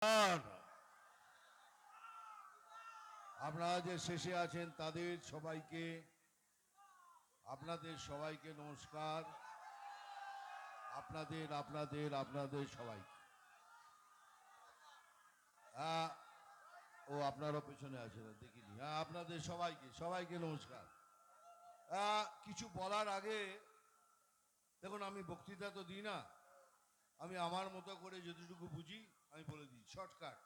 আর আপনারা যে শেষে আছেন আপনাদের সবাইকে নমস্কার। আপনাদের সবাইকে ও আপনারও পেছনে আছে না দেখিনি। আপনাদের সবাইকে নমস্কার। কিছু বলার আগে দেখুন, আমি বক্তৃতা তো দিই না, আমি আমার মতো করে যতটুকু বুঝি আমি বলে দিই শর্টকাট,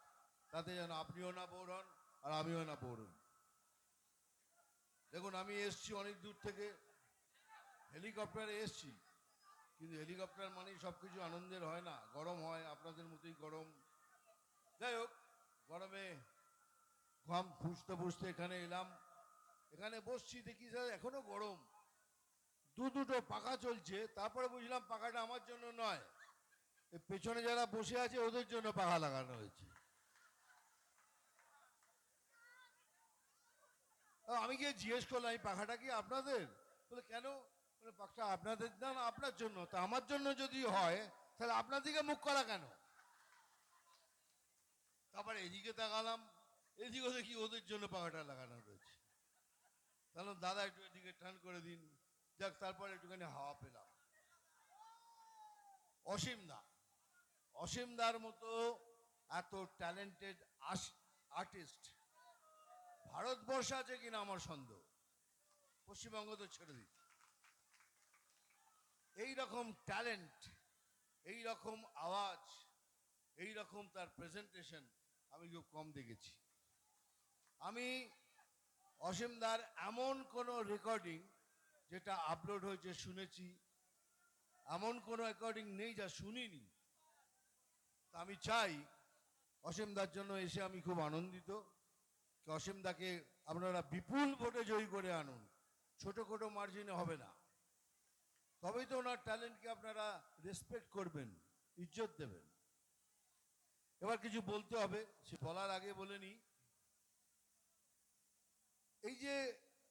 তাতে যেন আপনিও না বোর হন আর আমিও না বোর হই। দেখুন, আমি এসছি অনেক দূর থেকে, হেলিকপ্টারে এসছি, কিন্তু হেলিকপ্টার মানেই সব কিছু আনন্দের হয় না, গরম হয়, আপনাদের মতোই গরম। যাই হোক, গরমে ঘাম ফুসতে ফুসতে এখানে এলাম, এখানে বসছি, দেখি স্যার এখনো গরম, দুটো পাখা চলছে। তারপরে বুঝলাম পাখাটা আমার জন্য নয়, পেছনে যারা বসে আছে ওদের জন্য পাখা লাগানো হয়েছে। আমি গিয়ে জিজ্ঞেস করলাম, এই পাখাটা কি আপনাদের? বলে কেন? বলে পাখাটা আপনাদের না, আপনার জন্য। তা আমার জন্য যদি হয় তাহলে আপনার দিকে মুখ করা কেন? তারপরে এদিকে তাকালাম, এদিকে দেখি ওদের জন্য পাখাটা লাগানো রয়েছে। তাহলে দাদা একটু এদিকে টান করে দিন। যাক, তারপরে একটুখানি হাওয়া পেলাম। অসীমদার মতো এত ট্যালেন্টেড আর্টিস্ট ভারতবর্ষে আছে কিনা আমার সন্দেহ, পশ্চিমবঙ্গ তো ছেড়ে দিন। এইরকম ট্যালেন্ট, এইরকম আওয়াজ, এইরকম তার প্রেজেন্টেশন আমি খুব কম দেখেছি। আমি অসীমদার এমন কোনো রেকর্ডিং যেটা আপলোড হয়েছে শুনেছি, এমন কোনো রেকর্ডিং নেই যা শুনিনি। তা আমি চাই অসীমদার জন্য এসে আমি খুব আনন্দিত। অসীমদাকে আপনারা বিপুল ভোটে জয়ী করে আনুন, ছোটো মার্জিনে হবে না, তবেই তো ওনার ট্যালেন্টকে আপনারা রেসপেক্ট করবেন, ইজ্জত দেবেন। এবার কিছু বলতে হবে, সে বলার আগে বলে নি, এই যে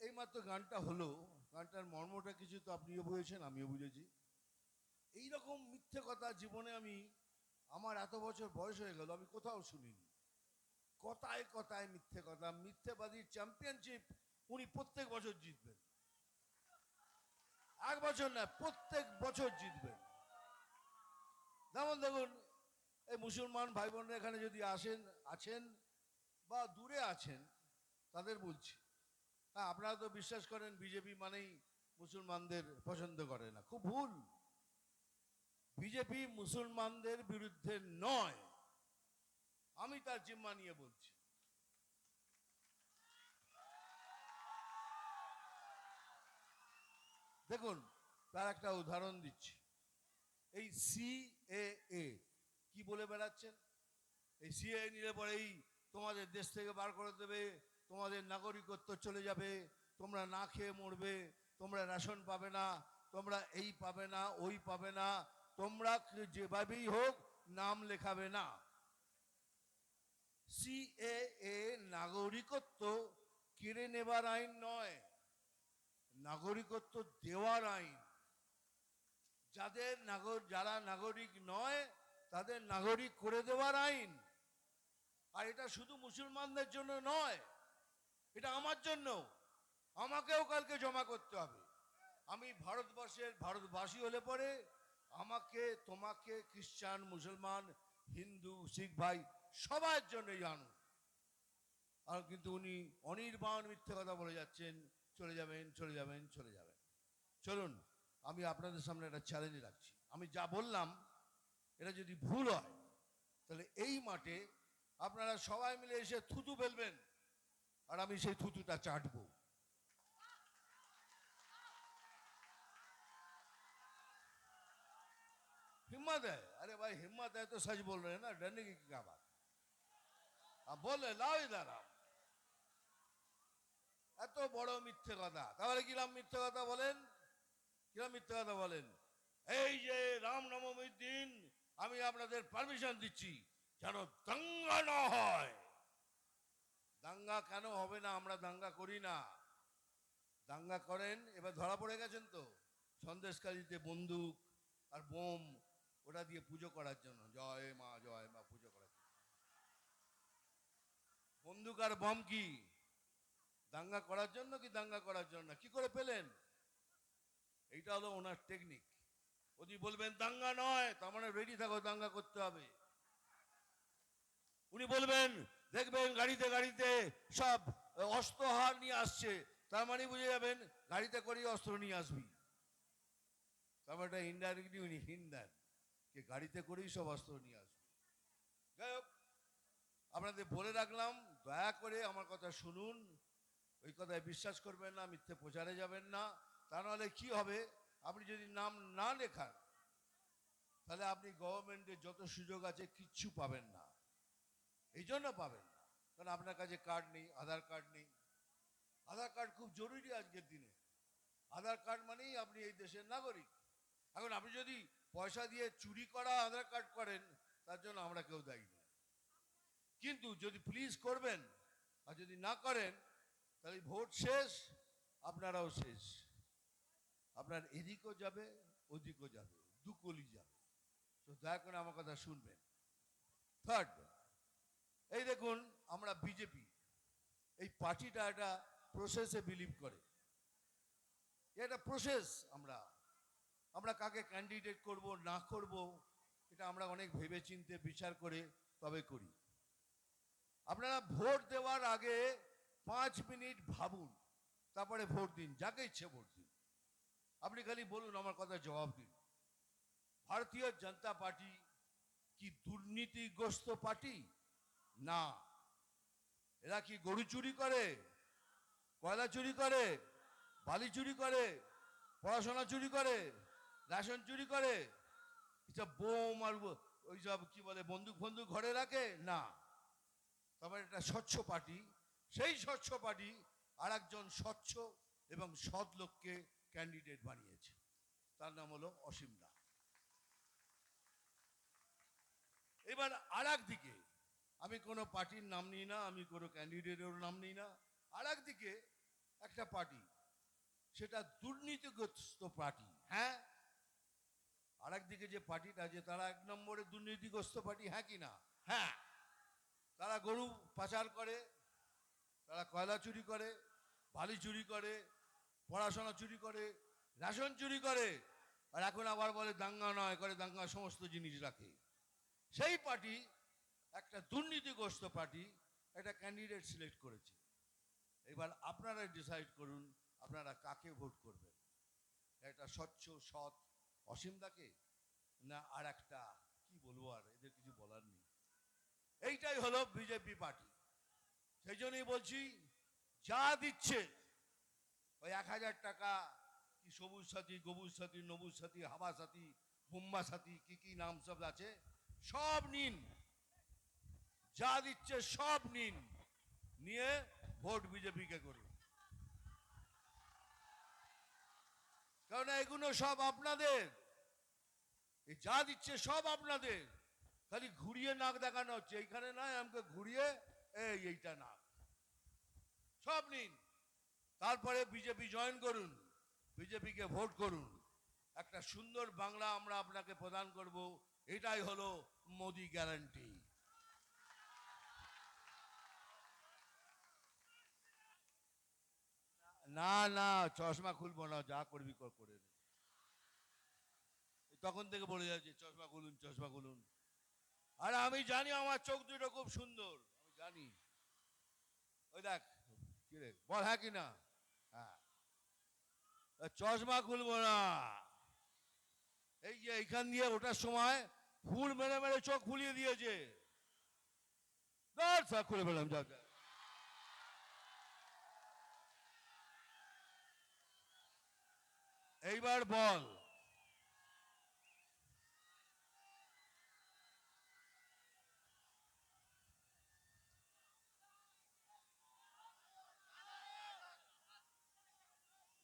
এইমাত্র গানটা হলো, গানটার মর্মটা কিছু তো আপনিও বুঝেছেন, আমিও বুঝেছি। এইরকম মিথ্যে কথা জীবনে আমার এত বছর বয়স হয়ে গেল আমি কোথাও শুনিনি। কথায় কথায় মিথ্যে কথা, মিথ্যেবাদীর চ্যাম্পিয়নশিপ উনি প্রত্যেক বছর জিতবেন, এক বছর না, প্রত্যেক বছর জিতবেন। যেমন দেখুন, এই মুসলমান ভাই বোনরা এখানে যদি আছেন বা দূরে আছেন, তাদের বলছি, হ্যাঁ আপনারা তো বিশ্বাস করেন বিজেপি মানেই মুসলমানদের পছন্দ করে না, খুব ভুল। বিজেপি মুসলমানদের বিরুদ্ধে নয়, আমি তার জিম্মা নিয়ে বলছি। দেখুন, তার একটা উদাহরণ দিচ্ছি। এই সিএএ কি বলে বেড়াচ্ছেন, এই সিএএ নিলে পরেই তোমাদের দেশ থেকে বার করে দেবে, তোমাদের নাগরিকত্ব চলে যাবে, তোমরা না খেয়ে মরবে, তোমরা রেশন পাবে না, তোমরা এই পাবে না, ওই পাবে না, তোমরা যেভাবেই হোক নাম লেখাবে না। সিএএ নাগরিকত্ব কেড়ে নেবার আইন নয়, নাগরিকত্ব দেওয়ার আইন। যারা নাগরিক নয় তাদের নাগরিক করে দেওয়ার আইন। আর এটা শুধু মুসলমানদের জন্য নয়, এটা আমার জন্য, আমাকেও কালকে জমা করতে হবে। আমি ভারতবাসী হলে পরে আমাকে, তোমাকে, খ্রিস্টান, মুসলমান, হিন্দু, শিখ ভাই সবার জন্যই আনুন। আর কিন্তু উনি অনির্বাণ মিথ্যে কথা বলে যাচ্ছেন, চলে যাবেন চলে যাবেন চলে যাবেন। চলুন, আমি আপনাদের সামনে একটা চ্যালেঞ্জ রাখছি, আমি যা বললাম এটা যদি ভুল হয় তাহলে এই মাঠে আপনারা সবাই মিলে এসে থুতু ফেলবেন, আর আমি সেই থুতুটা চাটবো। हिम्मत है? अरे भाई हिम्मत है तो सच बोल रहे हैं ना, डरने की क्या बात। आप बोले लाओ इधर आप, এত বড় মিথ্যে কথা, তাহলে কিরাম মিথ্যে কথা বলেন, কিরাম মিথ্যে কথা বলেন। এই যে রামনবমীর দিন আমি আপনাদের পারমিশন দিচ্ছি যেন দাঙ্গা না হয়। দাঙ্গা কেন হবে না? আমরা দাঙ্গা করি না। দাঙ্গা করেন, এবার ধরা পড়ে গেছেন তো, সন্দেশকারীতে বন্দুক আর বোম ওটা দিয়ে পুজো করার জন্য, জয় মা পুজো করার জন্য। বন্দুক আর বম কি দাঙ্গা করার জন্য কি দাঙ্গা করার জন্য কি করে পেলেন? এইটা হলো ওনার টেকনিক। যদি বলবেন দাঙ্গা নয়, তার মানে রেডি থাকো, দাঙ্গা করতে হবে। উনি বলবেন দেখবেন গাড়িতে গাড়িতে সব অস্ত্রহার নিয়ে আসছে, তার মানে বুঝে যাবেন গাড়িতে করেই অস্ত্র নিয়ে আসবি। তার মানে ইনডাইরেক্টলি উনি হিন্ট দেন যে গাড়িতে করেই সব অস্ত্র নিয়ে আসবে। যাই হোক, আপনাদের বলে রাখলাম, দয়া করে আমার কথা শুনুন। ওই কথায় বিশ্বাস করবেন না, মিথ্যে প্রচারে যাবেন না। তা নাহলে কি হবে, আপনি যদি নাম না লেখান তাহলে আপনি গভর্নমেন্টের যত সুযোগ আছে কিচ্ছু পাবেন না। এই জন্য পাবেন না কারণ আপনার কাছে কার্ড নেই, আধার কার্ড নেই। আধার কার্ড খুব জরুরি আজকের দিনে। আধার কার্ড মানেই আপনি এই দেশের নাগরিক। এখন আপনি যদি পয়সা দিয়ে চুরি করা আধার কার্ড করেন, তার জন্য আমরা কেউ দায়ী নই। কিন্তু যদি প্লিজ করবেন, আর যদি না করেন তাহলে ভোট শেষ, আপনারাও শেষ। আপনার এদিকও যাবে, ওদিকও যাবে, দুকলি যাবে। তো দয়া করে আমার কথা শুনবেন। থার্ড, এই দেখুন, আমরা বিজেপি এই পার্টিটা একটা প্রসেসে বিলিভ করে। এটা প্রসেস। আমরা কাকে ক্যান্ডিডেট করব না করব, এটা আমরা অনেক ভেবে চিন্তে বিচার করে তবে করি। আপনারা ভোট দেওয়ার আগে 5 মিনিট ভাবুন, তারপরে ভোট দিন, যাকে ইচ্ছে ভোট দিন। আপনি খালি বলুন, আমার কথা জবাব দিন, ভারতীয় জনতা পার্টি কি দুর্নীতিগ্রস্ত পার্টি? না। এরা কি গরু চুরি করে, কয়লা চুরি করে, বালি চুরি করে, পড়াশোনা চুরি করে, রেশন চুরি করে, এসব বোম আর ওই সব কি বলে বন্দুক ফন্দুক ঘরে রাখে? না। তবে এটা স্বচ্ছ পার্টি। সেই স্বচ্ছ পার্টি আর একজন স্বচ্ছ এবং সৎ লোককে ক্যান্ডিডেট বানিয়েছে, তার নাম হলো অসীম দা। এবার আর একদিকে, আমি কোনো পার্টির নাম নিই না, আমি কোনো ক্যান্ডিডেটের নাম নিই না। আর একদিকে একটা পার্টি, সেটা দুর্নীতিগ্রস্ত পার্টি। হ্যাঁ, আর একদিকে যে পার্টিটা আছে তারা 1 নম্বরে দুর্নীতিগ্রস্ত পার্টি, হ্যাঁ কি না? হ্যাঁ। তারা গরু পাচার করে, তারা কয়লা চুরি করে, বালি চুরি করে, পড়াশোনা চুরি করে, রেশন চুরি করে, আর এখন আবার বলে দাঙ্গা নয়, করে দাঙ্গা সমস্ত জিনিস রাখে। সেই পার্টি, একটা দুর্নীতিগ্রস্ত পার্টি, একটা ক্যান্ডিডেট সিলেক্ট করেছে। এবার আপনারা ডিসাইড করুন আপনারা কাকে ভোট করবেন। একটা স্বচ্ছ সৎ অসীম দাকে, না আর একটা কি বলবো, আর এদের কিছু বলার নেই। এইটাই হলো বিজেপি পার্টি। সেই জন্যই বলছি, যা দিচ্ছে ওই 1000 টাকা, কি সবুজ সাথী, গবুজ সাথী, নবুজ সাথী, হাবা সাথী, বোম্বা সাথী, কি কি নাম সব আছে, সব নিন। যা দিচ্ছে সব নিন, নিয়ে ভোট বিজেপিকে করুন। কারণ এগুলো সব আপনাদের, যা দিচ্ছে সব আপনাদের। খালি ঘুরিয়ে নাক দেখানো হচ্ছে, এইখানে নয়, আমাকে ঘুরিয়ে এইটা নাক। সব নিন, তারপরে বিজেপি জয়েন করুন, বিজেপিকে ভোট করুন। একটা সুন্দর বাংলা আমরা আপনাকে প্রদান করব, এটাই হলো মোদি গ্যারান্টি। না না, চশমা খুলবো না, যা করবি কর, করে নে। তখন থেকে বলে যাচ্ছে চশমা খুলুন, চশমা খুলুন। আর আমি জানি আমার চোখ দুটো খুব সুন্দর, আমি জানি। ওই দেখ, কি রে বল, হ্যাঁ কি না? হ্যাঁ, চশমা খুলবো না। এই যে এইখান দিয়ে ওঠার সময় ফুল মেরে মেরে চোখ ফুলিয়ে দিয়েছে, খুলে ফেলাম। যা, এইবার বল,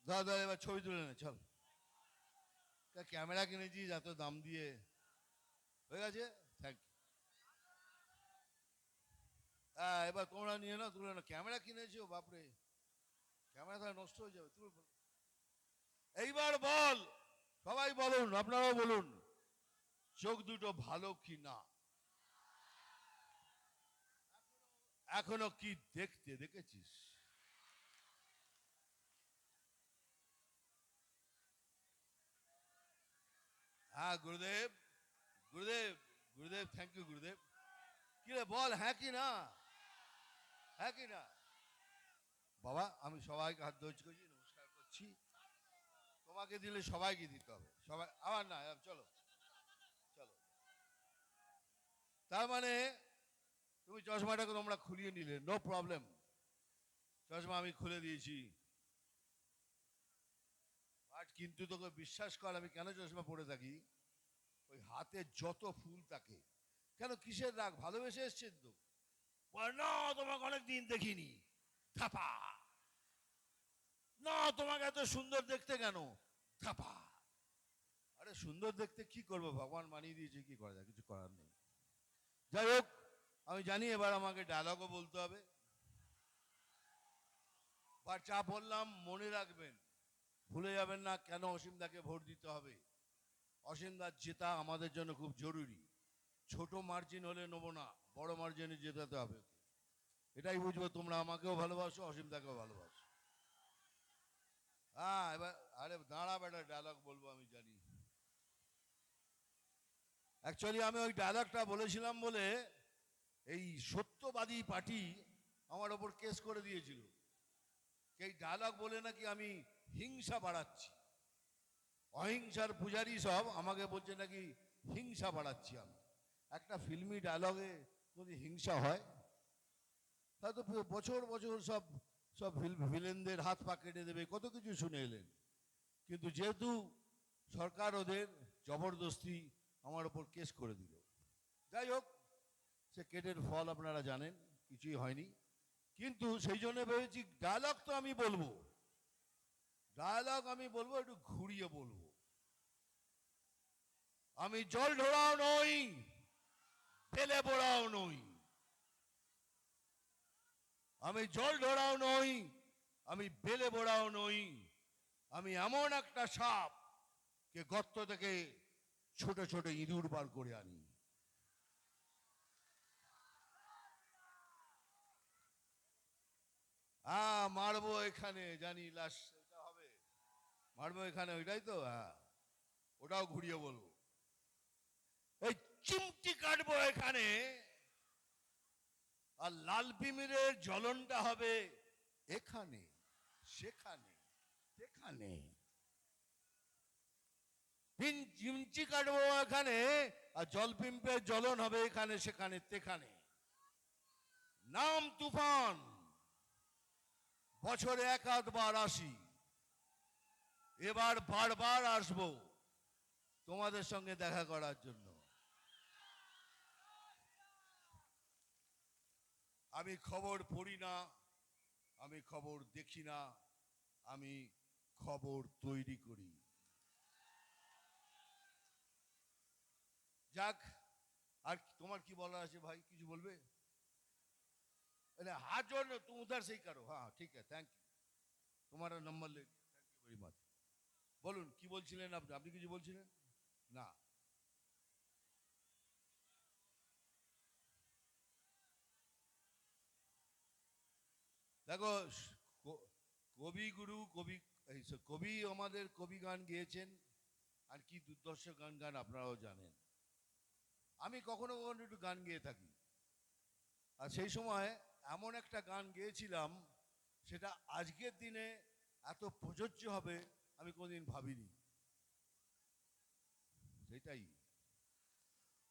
দাদা এবার ছবি তুলে নে, চল। ক্যামেরা কিনেছিস এত দাম দিয়ে, হয়ে গেছে, থ্যাংক ইউ। হ্যাঁ, এবার তোমরা নিয়ে নাও, তুলে না, ক্যামেরা কিনেছো, বাপরে, ক্যামেরা তাহলে নষ্ট হয়ে যাবে, তুলে। এইবার বল, সবাই বলুন, আপনারাও বলুন, চোখ দুটো ভালো কি না? এখনো কি দেখতে দেখেছিস? হ্যাঁ গুরুদেব, গুরুদেব, গুরুদেব, থ্যাংক ইউ গুরুদেব। কি রে বল, হ্যাঁ কি না? হ্যাঁ কি না? বাবা আমি সবাইকে হাত ধরছি, নমস্কার করছি। তোমাকে দিলে সবাইকে দিতে হবে, সবাই আবার না, চলো চলো। তার মানে তুমি চশমাটাকে তোমরা খুলিয়ে নিলে, নো প্রবলেম, চশমা আমি খুলে দিয়েছি। বাট কিন্তু তোকে বিশ্বাস কর, আমি কেন চশমা পরে থাকি? ওই হাতে যত ফুল থাকে, কেন কিসের রাগ? ভালোবেসে এসছেন তো? না তোমাকে অনেক দিন দেখিনি, থাপা। না তোমাকে এত সুন্দর দেখতে কেন, থাপা। আরে সুন্দর দেখতে কি করবো, ভগবান মানিয়ে দিয়েছে, কি করা যায়, কিছু করার নেই। যাই হোক, আমি জানি এবার আমাকে ডায়লগও বলতে হবে, বাট যা বললাম মনে রাখবেন, ভুলে যাবেন না কেন অসীমদাকে ভোট দিতে হবে। অসীমদার জেতা আমাদের জন্য খুব জরুরি। ছোট মার্জিন হলে নেবো না, বড় মার্জিনে জেতাতে হবে। এটাই বুঝবো, তোমরা আমাকেও ভালোবাসো, অসীমদাকেও ভালোবাসো। হ্যাঁ এবার, আরে দাঁড়া বেটা, ডায়লগ বলবো আমি জানি। অ্যাকচুয়ালি আমি ওই ডায়লগটা বলেছিলাম বলে এই সত্যবাদী পার্টি আমার ওপর কেস করে দিয়েছিল। এই ডায়লগ বলে নাকি আমি হিংসা বাড়াচ্ছি। অহিংসার পূজারি সব আমাকে বলছে নাকি হিংসা বাড়াচ্ছি আমি। একটা ফিল্মি ডায়লগে যদি হিংসা হয়, হয়তো বছর বছর সব সব ভিলেনদের হাত পা কেটে দেবে, কত কিছু শুনে এলেন। কিন্তু যেহেতু সরকার ওদের জবরদস্তি আমার ওপর কেস করে দিল, যাই হোক, সে কেটের ফল আপনারা জানেন, কিছুই হয়নি। কিন্তু সেই জন্য ভেবেছি ডায়লগ তো আমি বলবো, ডায়লগ আমি বলবো, একটু ঘুরিয়ে বলবো। আমি জল ঢোড়াও নই, তেলে বোড়াও নই। আমি জল ঢোড়াও নই, আমি বেলে বোড়াও নই। আমি এমন একটা সাপ কে গর্ত থেকে ছোট ছোট ইঁদুর বার করে আনি। হ্যাঁ মারবো এখানে, জানি লাশ হবে, মারবো এখানে, ওইটাই তো। হ্যাঁ ওটাও ঘুরিয়ে বলবো। এই চিমটি কাটবো এখানে, আর লাল পিমিরের জ্বলনটা হবে এখানে, সেখানে, সেখানে। চিমচি কাটবো এখানে, আর জল পিম্পের জ্বলন হবে এখানে, সেখানে, তেখানে। নাম তুফান, বছরে এক আধবার আসি, এবার বারবার আসবো তোমাদের সঙ্গে দেখা করার জন্য। আমি খবর পড়ি না, আমি খবর দেখি না, আমি খবর তৈরি করি। যাক, আর তোমার কি বলার আছে ভাই, কিছু বলবে? हाथ जोड़, तुम उधर से ही करो। हाँ ठीक है, थैंक यू, তোমার নাম্বার লে, থ্যাংক ইউ ভেরি মাচ। বলুন কি বলছিলেন আপনি? আপনি কিছু বলছিলেন না? দেখো, কবিগুরু, কবি আমাদের কবি গান গেয়েছেন, আর কি দুর্দর্শ গান গান আপনারাও জানেন। আমি কখনো কখনো একটু গান গেয়ে থাকি, আর সেই সময় এমন একটা গান গেয়েছিলাম, সেটা আজকের দিনে এত প্রযোজ্য হবে আমি কোনোদিন ভাবিনি। সেটাই,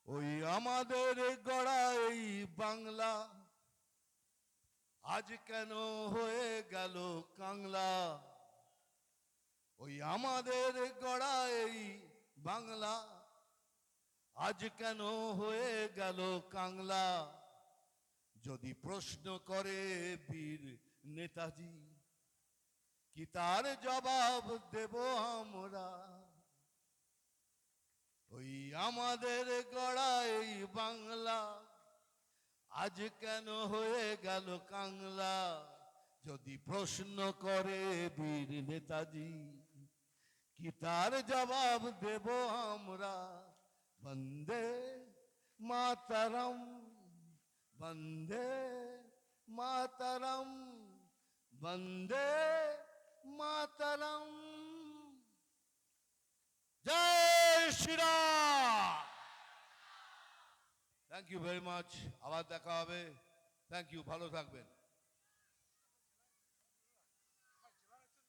ওই আমাদের গড়া এই বাংলা আজ কেন হয়ে গেল কাংলা। ওই আমাদের গড়া এই বাংলা আজ কেন হয়ে গেল কাংলা। যদি প্রশ্ন করে বীর নেতাজি, কি তার জবাব দেব আমরা? ওই আমাদের গড়া এই বাংলা আজ কেন হয়ে গেল কাংলা। যদি প্রশ্ন করে বীর নেতাজি, কি তার জবাব দেব আমরা? বন্দে মাতরম, বন্দে মাতারাম, বন্দে মাতারাম। জয় Shriram. Thank you very much. আবার দেখা হবে। থ্যাংক ইউ, ভালো থাকবেন।